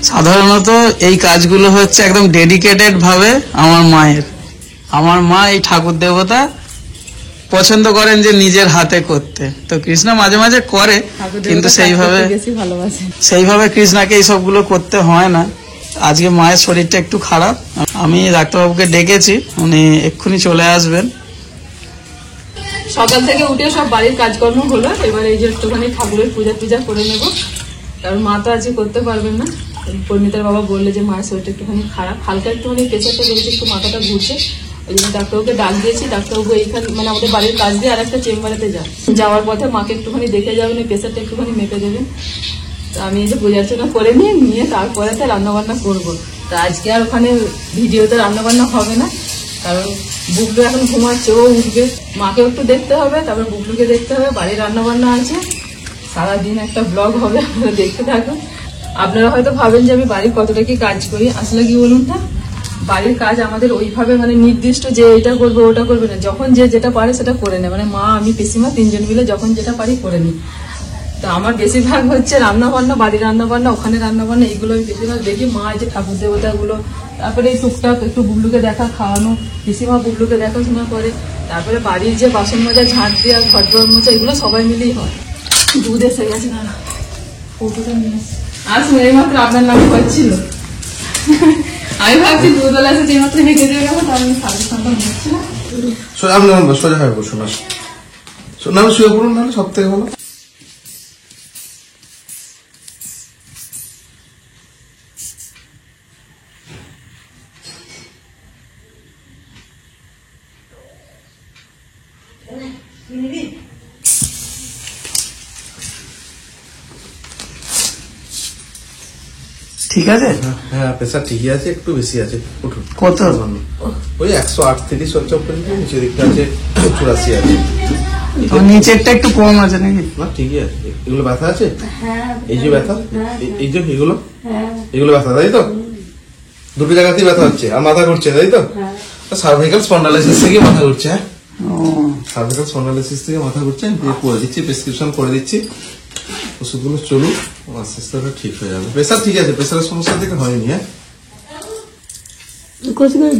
সাধারণত এই কাজগুলো হচ্ছে একদম ডেডিকেটেড ভাবে আমার মা এই ঠাকুর দেবতা পছন্দ করেন যে নিজের হাতে করতে। তো কৃষ্ণা মাঝে মাঝে করে, কিন্তু সেইভাবে কৃষ্ণাকে এই সবগুলো করতে হয় না। আজকে মায়ের শরীরটা একটু খারাপ, আমি ডাক্তারবাবুকে ডেকেছি, উনি এক্ষুনি চলে আসবেন। সকাল থেকে উঠে সব বাড়ির কাজকর্ম হলো, এবার এই যে একটুখানি ঠাকুরের পূজা করে নেব, কারণ মা তো আজকে করতে পারবেন না। পরিণীতার বাবা বললে যে মায়ের শরীরটা একটুখানি খারাপ, হালকা একটুখানি প্রেশারটা বেড়েছে, একটু মাথাটা ঘুরছে, ওই জন্য ডাক্তারবাবুকে ডাক দিয়েছি। ডাক্তারবাবু এইখানে মানে আমাদের বাড়ির কাজ দিয়ে আর একটা চেম্বারেতে যাওয়ার পথে মাকে একটুখানি দেখে যাবেন, প্রেশারটা একটুখানি মেপে দেবেন। তো আমি এই যে পূজার্চনা করে নিয়ে তারপরে তো রান্নাবান্না করবো। তো আজকে আর ওখানে ভিডিওতে রান্নাবান্না হবে না, কারণ বুবলু এখন ঘুমাচ্ছে, ও উঠবে, মাকেও একটু দেখতে হবে, তারপর বুবলুকে দেখতে হবে, বাড়ির রান্নাবান্না আছে, সারাদিন একটা ব্লগ হবে, আপনারা দেখতে থাকুন। আপনারা হয়তো ভাবেন যে আমি বাড়ির কতটা কি কাজ করি, আসলে কি বলুন তো, বাড়ির কাজ আমাদের ওইভাবে মানে নির্দিষ্ট যে এটা করবে ওটা করবে না, যখন যে যেটা পারে সেটা করে নেয়, মানে মা আমি পিসিমা তিনজন মিলে যখন যেটা পারি করে নিই। তো আমার বেশিরভাগ হচ্ছে রান্নাবান্না, বাড়ির রান্নাবান্না, ওখানে রান্নাবান্না, এইগুলো আমি বেশিরভাগ দেখি। মা এই যে ঠাকুর দেবতাগুলো, তারপরে এই টুকটাক একটু বুবলুকে দেখা, খাওয়ানো, পিসিমা বুবলুকে দেখাশোনা করে, তারপরে বাড়ির যে বাসন মাজা, ঝাঁট দেওয়া, ঘর দোয়ার মোছা, এগুলো সবাই মিলেই হয়। দুধ এসে গেছে না, কৌটোটা নিয়ে আসুন, এইমাত্র আপনার নামে হচ্ছিল, আমি ভাবছি দুধওয়ালা এসে যেমাত্র হেঁটে দিয়ে গেল, তার আমি সাড়ে সন্ধ্যা হচ্ছিলাম। সোজা হয়ে বসুন, না শুয়ে পড়ুন, নাহলে সব থেকে ভালো। ঠিক আছে? হ্যাঁ, প্রেসার ঠিকই আছে, একটু বেশি আছে। উঠুন। কত? ওই 138 চলছে, নিচের দিকটা আছে 84 আছে। নিচেরটা একটু কম আছে নাকি? না, ঠিকই আছে। এগুলো ব্যথা আছে, এই যে ব্যথা, এই যে এগুলো ব্যথা, তাই তো? দুটো জায়গাতেই ব্যথা হচ্ছে, আর মাথা ঘুরছে, তাই তো? সার্ভিক্যাল স্পন্ডালাইসিস থেকে মাথা ঘুরছে। হ্যাঁ, সার্ভিক্যাল স্পন্ডালাইসিস থেকে মাথা ঘুরছে। আমি করে দিচ্ছি, প্রেসক্রিপশন করে দিচ্ছি, ওষুধগুলো চলুক, আস্তে আস্তে ঠিক হয়ে যাবে। প্রেসার ঠিক আছে, প্রেসারের সমস্যা থেকে হয়নি। হ্যাঁ,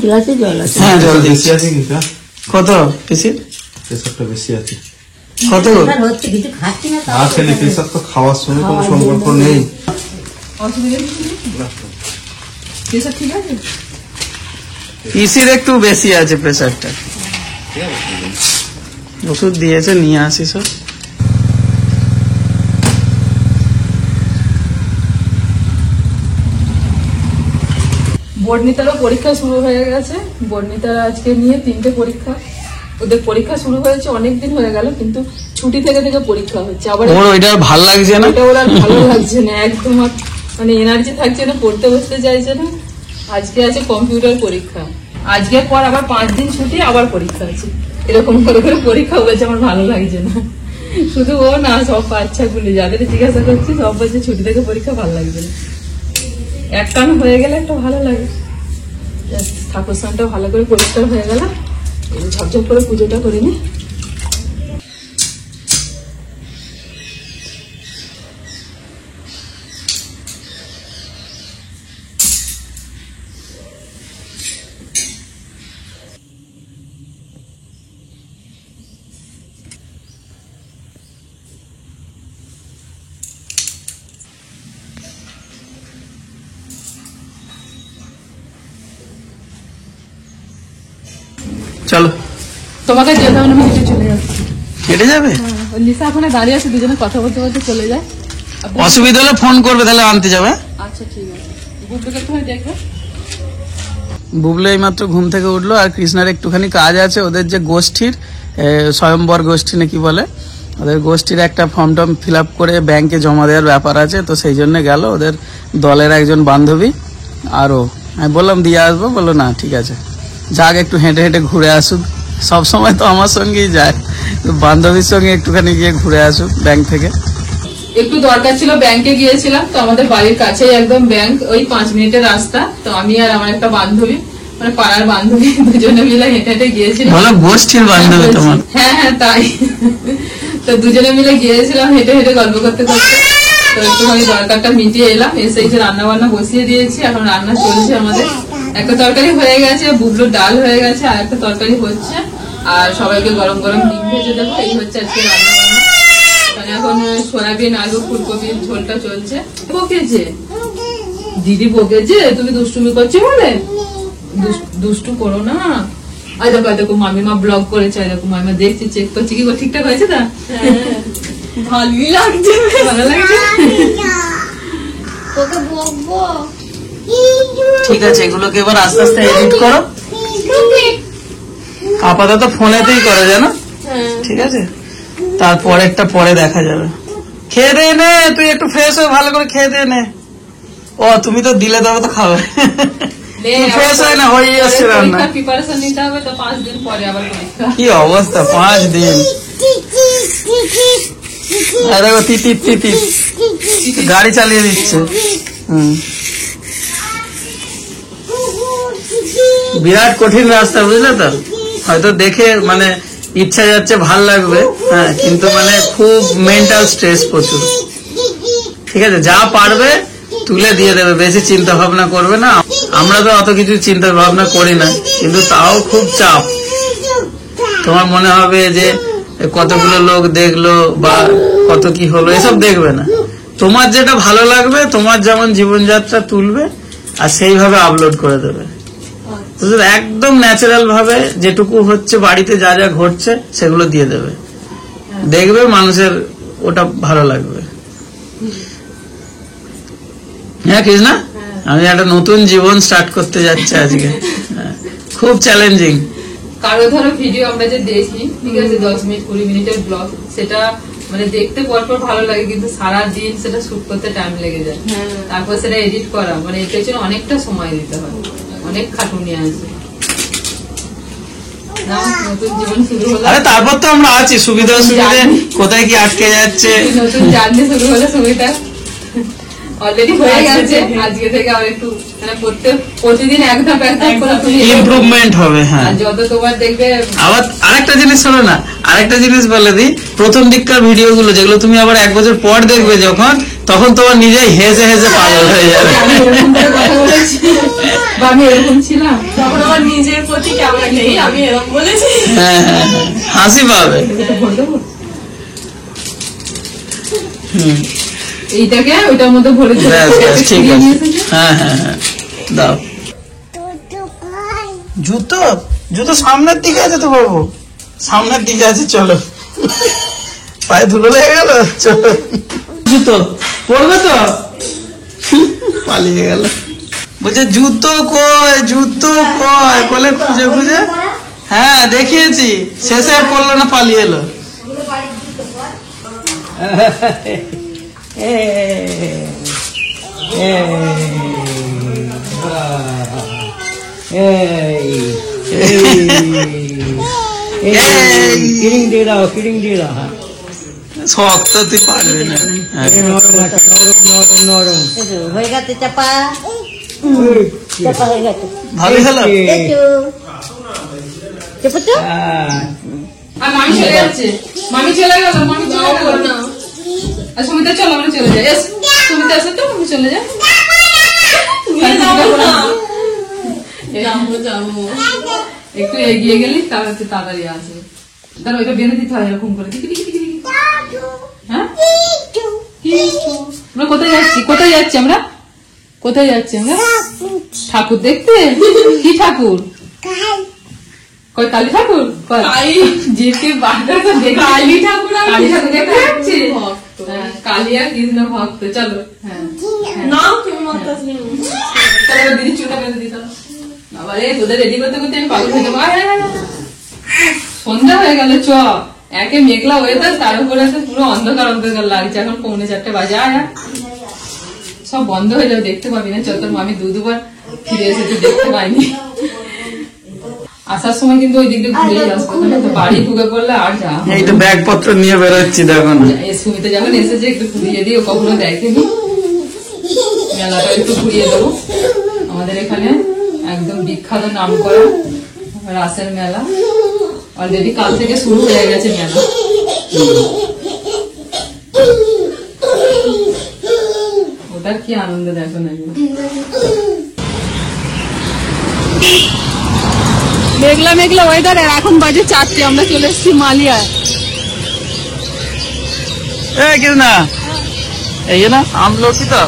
গ্লাসে জল আছে। হ্যাঁ, জল বেশি আছে কিন্তু। কত বেশি? প্রেসারটা বেশি আছে। কত হচ্ছে কিছু খাচ্ছি না, আসলে প্রেসার তো খাওয়ার সঙ্গে কোনো সম্পর্ক নেই। প্রেসার ঠিক আছে, পিসির একটু বেশি আছে প্রেসারটা। ওষুধ দিয়েছে, নিয়ে আসিস। বর্ণিতারও পরীক্ষা শুরু হয়ে গেছে। বর্ণিতার আজকে নিয়ে 3টে পরীক্ষা, ওদের পরীক্ষা শুরু হয়েছে অনেকদিন হয়ে গেল, কিন্তু ছুটি থেকে পরীক্ষা হচ্ছে। আবার ওইটা ভালো লাগছে না, ওটা ওর আর ভালো লাগছে না, একদম মানে এনার্জি থাকছে না, পড়তে বসতে চাইছে না। আজকে আছে কম্পিউটার পরীক্ষা, আজকের পর আবার 5 দিন ছুটি, আবার পরীক্ষা আছে, এরকম করে পরীক্ষা হয়েছে। আমার ভালো লাগছে না, শুধু ও না, সব বাচ্চাগুলি যাদের জিজ্ঞাসা করছি সব বাচ্চা ছুটি থেকে পরীক্ষা ভালো লাগছে না। এক টান হয়ে গেলে একটা ভালো লাগে, ঠাকুর স্থানটা ভালো করে পরিষ্কার হয়ে গেল, ঝপঝপ করে পুজোটা করে নি। চলো, তোমাকে যেতে হবে না, আমি হেঁটে চলে যাচ্ছি। হেঁটে যাবে? লিসা ওখানে দাঁড়িয়ে আছে, দুজনে কথা বলতে বলতে চলে যায়। অসুবিধা হলে ফোন করবে, তাহলে আনতে যাবে। আচ্ছা ঠিক আছে, বুবলুকে একটু দেখবে। বুবলু এই মাত্র ঘুম থেকে উঠলো, আর কৃষ্ণার একটুখানি কাজ আছে। ওদের যে গোষ্ঠীর স্বয়ম্বর গোষ্ঠী নাকি বলে, ওদের গোষ্ঠীর একটা ফর্ম টর্ম ফিল আপ করে ব্যাংকে জমা দেওয়ার ব্যাপার আছে, তো সেই জন্য গেল। ওদের দলের একজন বান্ধবী, আরও আমি বললাম দিয়ে আসবো, বললো না ঠিক আছে, যাক একটু হেঁটে হেঁটে ঘুরে আসুক। সব সময় তো আমার সঙ্গেই যায়, বান্ধবীর সঙ্গে একটুখানি গিয়ে ঘুরে আসুক ব্যাংক থেকে। একটু দরকার ছিল, ব্যাংকে গিয়েছিলাম। তো আমাদের বাড়ির কাছেই একদম ব্যাংক, ওই 5 মিনিটের রাস্তা। তো আমি আর আমার একটা বান্ধবী, মানে পাড়ার বান্ধবী, দুজনে মিলে হেঁটে হেঁটে গিয়েছিলাম। গোষ্ঠীর বান্ধবী তোমার? হ্যাঁ হ্যাঁ, তাই। তো দুজনে মিলে গিয়েছিলাম হেঁটে হেঁটে, গল্প করতে করতে। তো একটুখানি দরকারটা মিটিয়ে এলাম, এসে এই যে রান্না বান্না বসিয়ে দিয়েছি, এখন রান্না চলছে আমাদের। একটা তরকারি হয়ে গেছে, বুবলুর ডাল হয়ে গেছে, আর একটা তরকারি হচ্ছে, আর সবাইকে গরম গরম ডিম ভেজে দেবো। এই হচ্ছে আজকে রান্না বান্না। মানে এখন সয়াবিন আলু ফুলকপির ঝোলটা চলছে। বকেছে দিদি, বকেছে তুমি দুষ্টুমি করছো বলে। দুষ্টু করো না। আর দেখো দেখো মামিমা ব্লগ করেছে, দেখো মামিমা দেখছি, চেক করছি কি ঠিকঠাক হয়েছে না? ভালোই লাগছে, ভালো লাগছে। ঠিক আছে, এগুলোকে এবার আস্তে আস্তে এডিট করো। আপাতত ফোনেতেই করো জানো, ঠিক আছে? তারপরে একটা পরে দেখা যাবে। খেয়ে দে নে, তুই একটু ফ্রেশ হয়ে ভালো করে খেয়ে দে নে। ও তুমি তো দিলে তবে তো খাবে। ফ্রেশ হয় না, হয়ে আসছে রান্না। প্রিপারেশন নিতে হবে তো, 5 দিন পরে আবার পরীক্ষা। কি অবস্থা, 5 দিন। দেখো তিতির তিতির গাড়ি চালিয়ে দিচ্ছে। বিরাট কঠিন রাস্তা, বুঝলে তো? হয়তো দেখে মানে ইচ্ছা যাচ্ছে ভাল লাগবে, হ্যাঁ, কিন্তু মানে খুব মেন্টাল স্ট্রেস প্রচুর। ঠিক আছে, যা পারবে তুলে দিয়ে দেবে, বেশি চিন্তা ভাবনা করবে না। আমরা তো অত কিছু চিন্তা ভাবনা করি না, কিন্তু তাও খুব চাপ। তোমার মনে হবে যে কতগুলো লোক দেখলো বা কত কি হলো, এসব দেখবে না। তোমার যেটা ভালো লাগবে, তোমার যেমন জীবনযাত্রা তুলবে আর সেইভাবে আপলোড করে দেবে, বুঝলে? একদম ন্যাচারাল ভাবে যেটুকু হচ্ছে বাড়িতে, যা যা ঘটছে সেগুলো দিয়ে দেবে, দেখবে মানুষের ওটা ভালো লাগবে। হ্যাঁ কৃষ্ণা, আমি একটা নতুন জীবন স্টার্ট করতে যাচ্ছি আজকে, খুব চ্যালেঞ্জিং। কারো ধরো ভিডিও আমরা যে দেখি, ঠিক আছে, 10 মিনিট 20 মিনিটের ব্লগ, সেটা মানে দেখতে পরপর ভালো লাগে, কিন্তু সারা দিন সেটা শুট করতে টাইম লেগে যায়। তারপর সেটা এডিট করা, মানে এর পেছনে অনেকটা সময় দিতে হয়, অনেক খাটুনি আছে। নতুন জীবন শুরু হলো, আরে তারপর তো আমরা আছি, সুবিধা অসুবিধে কোথায় কি আটকে যাচ্ছে। নতুন জার্নি শুরু হলো, সুবিধা অলরেডি হয়ে গেছে। আজকে থেকে আর একটু মানে প্রতিদিন এক ধাপ করে ইমপ্রুভমেন্ট হবে। হ্যাঁ, যত তোমার দেখবে। আবার আরেকটা জিনিস শোনো না, আরেকটা জিনিস বলে দিই, প্রথম দিককার ভিডিও গুলো যেগুলো তুমি আবার 1 বছর পর দেখবে যখন, তখন তোমার নিজেই হেসে হেসে পাগল হয়ে যাবে। আমি এরকম করে কথা বলেছি বা আমি এরকম ছিলাম, তখন আমার নিজের প্রতি কেমন নেই, আমি এরকম বলেছি। হ্যাঁ হ্যাঁ, হাসি পাবে। এইটাকে ওইটার মধ্যে ভরে ঠিক আছে। হ্যাঁ হ্যাঁ হ্যাঁ, দাও। জুতো জুতো সামনের দিকে আছে তো বাবু, সামনের দিকে আছে, চলো। পায়ে ধুলো লেগে গেল, চলো। জুতো পড়বে তো, পালিয়ে গেল। বলছে জুতো কই, জুতো কই, বলে খুঁজে খুঁজে। হ্যাঁ দেখিয়েছি, শেষে আর পড়লো না, পালিয়ে এলো। কিরিং দিয়ে দাও, কিরিং দিয়ে দাও। শক্ত তুই পারবে না, নরম আছে, নরম নরম নরম। হয়ে গেছে চাপা, চাপা হয়ে গেছে। ভালো হলো। চাপা তো আর মামি চলে যাচ্ছে, মামি চলে গেল, মামি চলে গেল না। আর সুমিতা চলো, আমরা চলে যাই। সুমিতা আসো তো, আমি চলে যাই। একটু এগিয়ে গেলি তাহলে তাড়াতাড়ি আসবে। তাহলে ওইটা বেঁধে দিতে হয় এরকম করে। হ্যাঁ, আমরা কোথায় যাচ্ছি, কোথায় যাচ্ছি আমরা, কোথায় যাচ্ছি আমরা? ঠাকুর দেখতে। কি ঠাকুর? কই কালী ঠাকুর? যেতে বাজারটা দেখে কালী ঠাকুর, কালী ঠাকুর দেখতে যাচ্ছি। কালী আর কৃষ্ণ ভক্ত, চলো। হ্যাঁ না, তুমি তাহলে দিদি চুলটা বেঁধে দিতাম। আবার তোদের রেডি করতে করতে আমি পাগল হয়ে যাবো। সন্ধ্যা হয়ে গেল, চ। একে মেঘলা ওয়েদার, তার উপরে পুরো অন্ধকার অন্ধকার লাগছে। এখন 3:45 বাজে। সব বন্ধ হয়ে যাবে, দেখতে পাবি না। চল, তোর মামি দুবার ফিরে এসেছে, দেখতে পাইনি। আসার সময় কিন্তু ওই দিক দিয়ে ঘুরেই আসবো, তো বাড়ি ঢুকে পড়লে আর যা। এই তো ব্যাগপত্র নিয়ে বেরোচ্ছি, দেখো না। সুমিতে যখন এসেছে একটু ঘুরিয়ে দিই, ও কখনো দেখেনি। মেলাটা একটু ঘুরিয়ে দেবো। আমাদের এখানে একদম বিখ্যাত নাম করা রাসের মেলা, অলরেডি কাল থেকে শুরু হয়ে গেছে মেলা। ওটার কি আনন্দ দেখো না। মেঘলা মেঘলা ওয়েদার, আর এখন বাজে 4টে, আমরা চলে এসেছি মালিয়ায়। কৃষ্ণা এই না আমলকি তো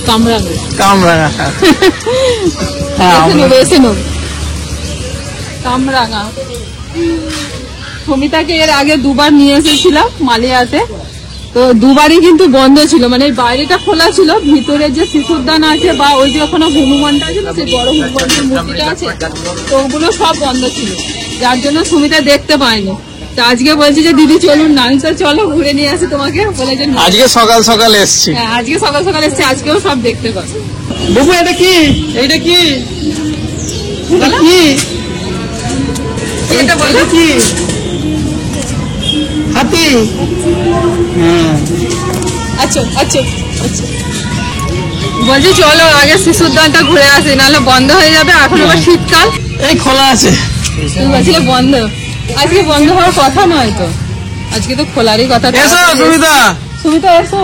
কামরাঙা। কামরাঙা সমিতাকে এর আগে 2বার নিয়ে এসেছিলাম মালিয়াতে, তো 2বারই কিন্তু বন্ধ ছিল, মানে এই বাইরেটা খোলা ছিল, ভিতরে যে শিশুদান আছে বা ওই যে ওখানে হনুমানটা আছে না, সেই বড় হনুমানের মূর্তিটা আছে, তো ওগুলো সব বন্ধ ছিল, যার জন্য সুমিতা দেখতে পায়নি। তো আজকে বলছি যে দিদি চলুন না, আমি তো চলো ঘুরে নিয়ে আসি তোমাকে, বলে যে আজকে সকাল সকাল এসছি। হ্যাঁ আজকে সকাল সকাল এসছি, আজকেও সব দেখতে পাচ্ছি। বাবু এটা কি? এইটা কি? এটা কি? এটা বলো কি? হাতি? হ্যাঁ আচ্ছা আচ্ছা আচ্ছা, বলছি চলো আগে শিশুর উদ্যানটা ঘুরে আসি, নাহলে বন্ধ হয়ে যাবে, এখন আবার শীতকাল। এই খোলা আছে, তুমি বলছিলে বন্ধ, আজকে বন্ধ হওয়ার কথা নয় তো, আজকে তো খোলারই কথা। এসো সুমিতা। সুমিতা এসো,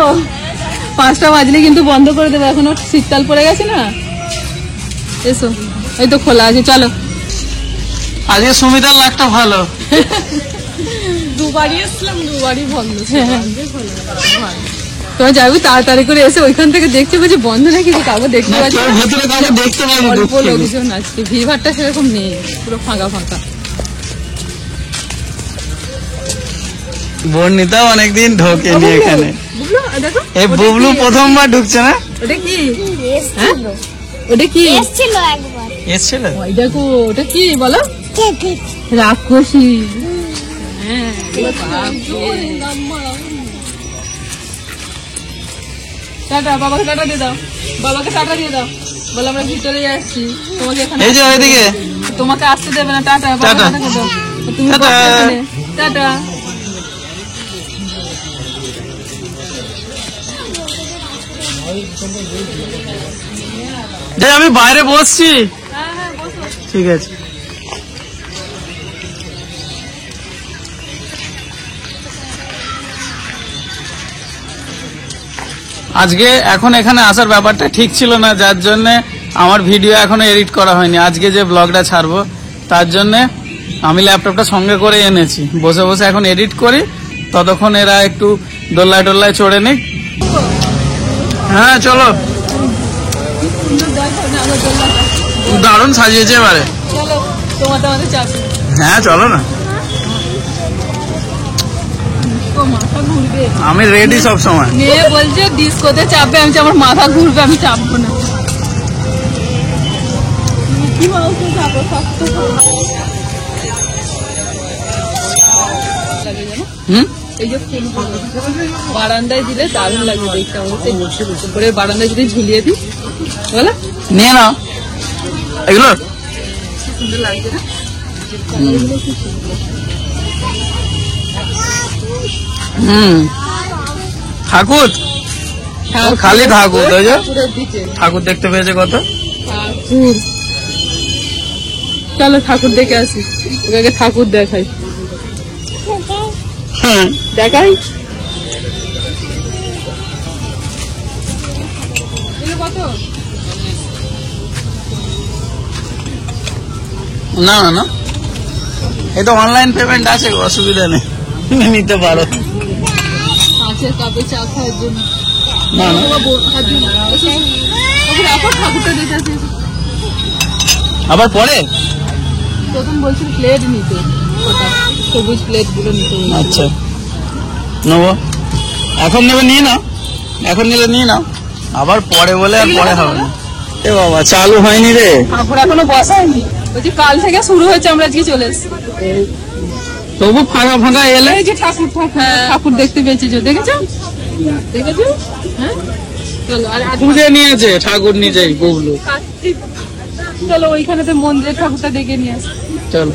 5টা বাজলে কিন্তু বন্ধ করে দেবে, এখন শীতকাল পড়ে গেছে না। এসো, এই তো খোলা আছে, চলো। আজকে সুমিতার লাখটা ভালো। 2বারই এসলাম, 2বারই বন্ধ। তোমার যাবি তাড়াতাড়ি করে এসে ওইখান থেকে দেখতে পাচ্ছি বন্ধ নাকি, কাউকে দেখতে পাচ্ছি না। ভেতরে কাউকে দেখতে পাবো, অল্প লোকজন আজকে, ভিড় ভাড়টা সেরকম নেই, পুরো ফাঁকা ফাঁকা। বর্ণিতাও অনেকদিন ঢোকেনি এখানে, এই বুবলু প্রথমবার ঢুকছে না। ওটা কি? হ্যাঁ ওটা কি এসেছিল একবার। এসছিল? ওই দেখো, ওটা কি বলো? রাক্ষসী। হ্যাঁ টাটা, বাবাকে টাটা দিয়ে দাও, বাবাকে টাটা দিয়ে দাও, বলো আমরা ভিতরে আসছি, তোমাকে এখানে এই যে ওইদিকে তোমাকে আসতে দেবে না। টাটা, বাবাকে টাটা। টাটা দিয়ে দাও, তুমি টাটা। বসো এখানে। টাটা। আমি বাইরে বসছি, ঠিক আছে। আজকে এখন এখানে আসার ব্যাপারটা ঠিক ছিল না, যার জন্য আমার ভিডিও এখনো এডিট করা হয়নি। আজকে যে ব্লগটা ছাড়বো তার জন্য আমি ল্যাপটপটা সঙ্গে করে এনেছি, বসে বসে এখন এডিট করি, ততক্ষণ এরা একটু দোল্লায় টোল্লায় চড়ে নিক। হ্যাঁ চলো, দারুণ সাজিয়েছে এবারে। চলো, তোমাদের আমাদের চাপে। হ্যাঁ চলো না, ও মাথা ঘুরবে। আমি রেডি সব সময়। মেয়ে বলছে ডিস্কোতে চাপবে, আমি আমার মাথা ঘুরবে, আমি চাপবো না। কি বলছো, চাপো শক্ত করে। হুম, এই যে ফুলগুলো বারান্দায় দিলে দারুণ লাগবে দেখতে, উপরে বারান্দায় যদি ঝুলিয়ে দিই, বলো নিয়ে নাও এগুলো। সুন্দর লাগছে না? ঠাকুর খালি ঠাকুর, ওই যে ঠাকুরের দিকে ঠাকুর দেখতে পেয়েছে কত। ঠাকুর, চলো ঠাকুর দেখে আসি, ওকে ঠাকুর দেখাই। হ্যাঁ দেখাই কত? না না না, এই তো অনলাইন পেমেন্ট আছে, অসুবিধা নেই, নিতে পারো। কাঁচের কাপে চা খাওয়ার জন্য। না না, ঠাকুরটা দেখে আসি। আবার পরে। প্রথম বলছিল প্লেট নিতে, সবুজ প্লেট গুলো নিতে। আচ্ছা নেবো, এখন নেবে নিয়ে নাও, এখন নিলে নিয়ে নাও, আবার পরে বলে আর পরে হবে না। এ বাবা চালু হয়নি রে, ঠাকুর এখনো বসায়নি, বলছি কাল থেকে শুরু হয়েছে, আমরা আজকে চলে এসেছি। তবু ফাঁকা ফাঁকা এলে। এই যে ঠাকুর, ঠাকুর দেখতে পেয়েছি, দেখেছো দেখেছো? হ্যাঁ চলো, আর পুজো নিয়েছে ঠাকুর নিজেই বুবলু। কার্তিক, চলো ওইখানে তো মন্দিরের ঠাকুরটা দেখে নিয়ে আসি। চলো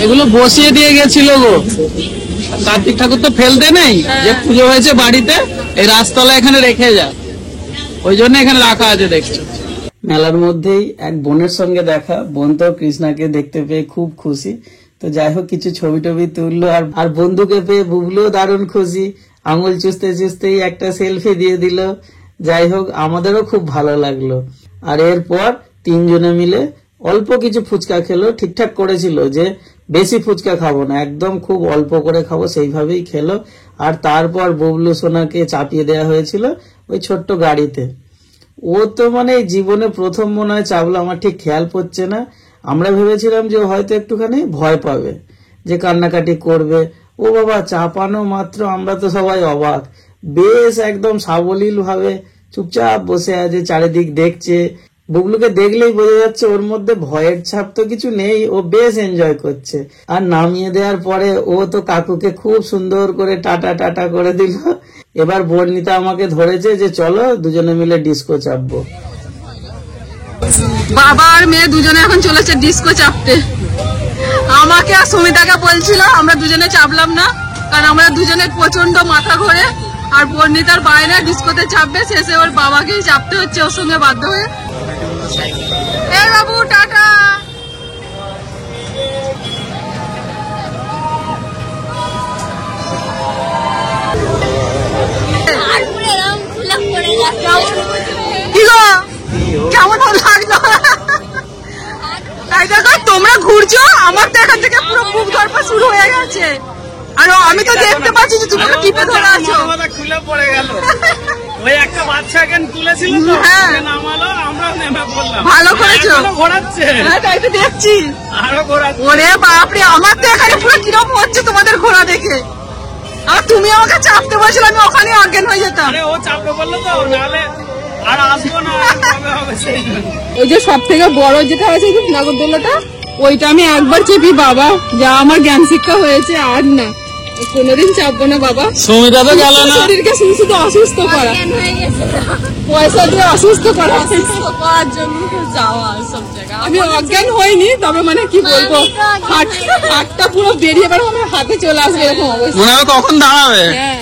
এগুলো বসিয়ে দিয়ে গেছিল গো, কার্তিক ঠাকুর তো ফেলতে নেই, যে পুজো হয়েছে বাড়িতে এই রাজতলা এখানে রেখে যা। ওই জন্য এখানে রাখা আছে দেখছো। মেলার মধ্যেই এক বোনের সঙ্গে দেখা, বোন তো কৃষ্ণাকে দেখতে পেয়ে খুব খুশি। তো যাই হোক কিছু ছবি টবি তুললো, আর বন্ধুকে পেয়ে বুবলুও দারুণ খুশি, আঙুল চুষতে চুষতেই একটা সেলফি দিয়ে দিল। যাই হোক আমাদেরও খুব ভালো লাগলো। আর এরপর তিনজনে মিলে অল্প কিছু ফুচকা খেলো, ঠিকঠাক করেছিল যে বেশি ফুচকা খাবো না, একদম খুব অল্প করে খাবো, সেইভাবেই খেলো। আর তারপর বুবলু সোনাকে চাপিয়ে দেওয়া হয়েছিল ওই ছোট্ট গাড়িতে। ও তো মানে জীবনে প্রথম মনে হয় চাপলো, আমার ঠিক খেয়াল পড়ছে না। আমরা ভেবেছিলাম যে ও হয়তো একটুখানি ভয় পাবে, যে কান্নাকাটি করবে। ও বাবা, চাপানো মাত্র আমরা তো সবাই অবাক, বেশ একদম সাবলীল ভাবে চুপচাপ বসে আছে, চারিদিক দেখছে। বুবলুকে দেখলেই বোঝা যাচ্ছে ওর মধ্যে ভয়ের ছাপ তো কিছু নেই, ও বেশ এনজয় করছে। আর নামিয়ে দেওয়ার পরে ও তো কাকুকে খুব সুন্দর করে টাটা টাটা করে দিল। এবার বর্ণিতা আমাকে ধরেছে যে চলো দুজনে মিলে ডিস্কো চাপবো। বাবা আর মেয়ে দুজনে এখন চলেছে ডিস্কো চাপতে। আমাকে আর সুমিতাকে বলছিল, আমরা দুজনে চাপলাম না, কারণ আমরা দুজনে প্রচন্ড মাথা ঘোরে। আর বর্ণিতার বায়না ডিস্কোতে চাপবে, শেষে ওর বাবাকেই চাপতে হচ্ছে ওর সঙ্গে বাধ্য হয়ে। এই বাবু টাটা। কি গো, কেমন লাগলো? তাই দেখো তোমরা ঘুরছো, আমার তো এখান থেকে পুরো বুক ধরপা শুরু হয়ে গেছে। আর আমি তো দেখতে পাচ্ছি যে তুমি টিপে ধরে আছো। খুলে পড়ে গেল, ওই একটা বাচ্চা কেন তুলেছিল তো, নামালো, আমরা নেমে পড়লাম। ভালো করেছো, ঘোরাচ্ছে। হ্যাঁ তাই তো দেখছি, আরো ঘোরাচ্ছে। ওরে বাপরে, আমার তো এখানে পুরো কিরকম হচ্ছে তোমাদের ঘোরা দেখে। আর তুমি আমাকে চাপতে বলছিলে, আমি ওখানে অজ্ঞান হয়ে যেতাম। আরে ও চাপতে বললো তো, নাহলে আর আসবো না, কবে হবে সেই জন্য। ওই যে সব থেকে বড় যেটা হয়েছে নাগরদোলাটা, ওইটা আমি একবার চেপি বাবা, যা আমার জ্ঞান শিক্ষা হয়েছে। আর না, কোনোদিন চাপবো না বাবা। সুমিতা তো গেল না, শরীরকে শুধু অসুস্থ করা, পয়সা দিয়ে অসুস্থ করার জন্য যাওয়া সব জায়গায়। আমি অজ্ঞান হইনি, তবে মানে কি বলবো, হাতটা পুরো বেরিয়ে বেরো, আমার হাতে চলে আসবে এরকম অবস্থা। মনে হয় কখন দাঁড়াবে। হ্যাঁ।